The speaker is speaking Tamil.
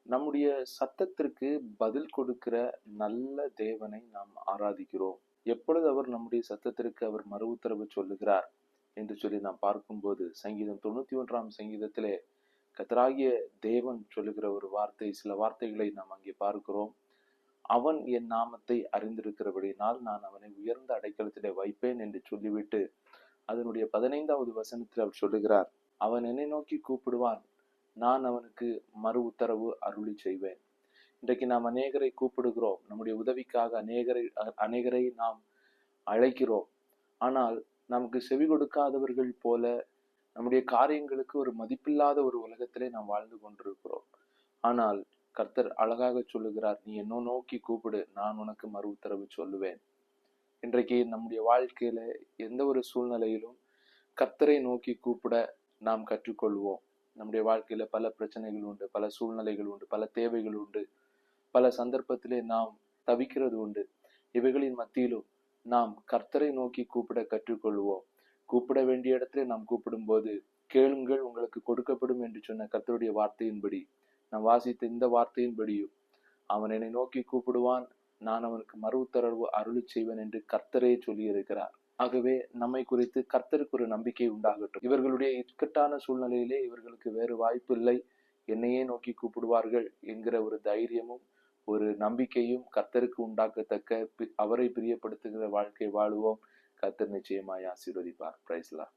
நம்முடைய சத்தத்திற்கு பதில் கொடுக்கிற நல்ல தேவனை நாம் ஆராதிக்கிறோம். எப்பொழுது அவர் நம்முடைய சத்தத்திற்கு அவர் மறு உத்தரவு சொல்லுகிறார் என்று சொல்லி நாம் பார்க்கும்போது, சங்கீதம் 91ஆம் சங்கீதத்திலே கர்த்தராகிய தேவன் சொல்லுகிற ஒரு வார்த்தை, சில வார்த்தைகளை நாம் அங்கே பார்க்கிறோம். அவன் என் நாமத்தை அறிந்திருக்கிறபடினால் நான் அவனை உயர்ந்த அடைக்கலத்திலே வைப்பேன் என்று சொல்லிவிட்டு, அதனுடைய 15வது வசனத்தில் அவர் சொல்லுகிறார், அவன் என்னை நோக்கி கூப்பிடுவான், நான் அவனுக்கு மறு உத்தரவு அருளி செய்வேன். இன்றைக்கு நாம் அநேகரை கூப்பிடுகிறோம், நம்முடைய உதவிக்காக அநேகரை நாம் அழைக்கிறோம். ஆனால் நமக்கு செவி கொடுக்காதவர்கள் போல நம்முடைய காரியங்களுக்கு ஒரு மதிப்பில்லாத ஒரு உலகத்திலே நாம் வாழ்ந்து கொண்டிருக்கிறோம். ஆனால் கர்த்தர் அழகாக சொல்லுகிறார், நீ என்ன நோக்கி கூப்பிடு, நான் உனக்கு மறு உத்தரவு சொல்லுவேன். இன்றைக்கு நம்முடைய வாழ்க்கையில எந்த ஒரு சூழ்நிலையிலும் கர்த்தரை நோக்கி கூப்பிட நாம் கற்றுக்கொள்வோம். நம்முடைய வாழ்க்கையில பல பிரச்சனைகள் உண்டு, பல சூழ்நிலைகள் உண்டு, பல தேவைகள் உண்டு, பல சந்தர்ப்பத்திலே நாம் தவிக்கிறது உண்டு. இவைகளின் மத்தியிலும் நாம் கர்த்தரை நோக்கி கூப்பிட கற்றுக்கொள்வோம். கூப்பிட வேண்டிய இடத்திலே நாம் கூப்பிடும் போது, கேளுங்கள் உங்களுக்கு கொடுக்கப்படும் என்று சொன்ன கர்த்தருடைய வார்த்தையின்படி, நாம் வாசித்த இந்த வார்த்தையின்படியும், அவன் என்னை நோக்கி கூப்பிடுவான், நான் அவனுக்கு மறு உத்தரவு அருளி செய்வேன் என்று கர்த்தரே சொல்லி இருக்கிறார். ஆகவே நம்மை குறித்து கர்த்தருக்கு ஒரு நம்பிக்கை உண்டாகட்டும். இவர்களுடைய இக்கட்டான சூழ்நிலையிலே இவர்களுக்கு வேறு வாய்ப்பு இல்லை, என்னையே நோக்கி கூப்பிடுவார்கள் என்கிற ஒரு தைரியமும் ஒரு நம்பிக்கையும் கர்த்தருக்கு உண்டாக்கத்தக்க, அவரை பிரியப்படுத்துகிற வாழ்க்கை வாழுவோம். கர்த்தர் நிச்சயமாய் ஆசீர்வதிப்பார். Praise the Lord.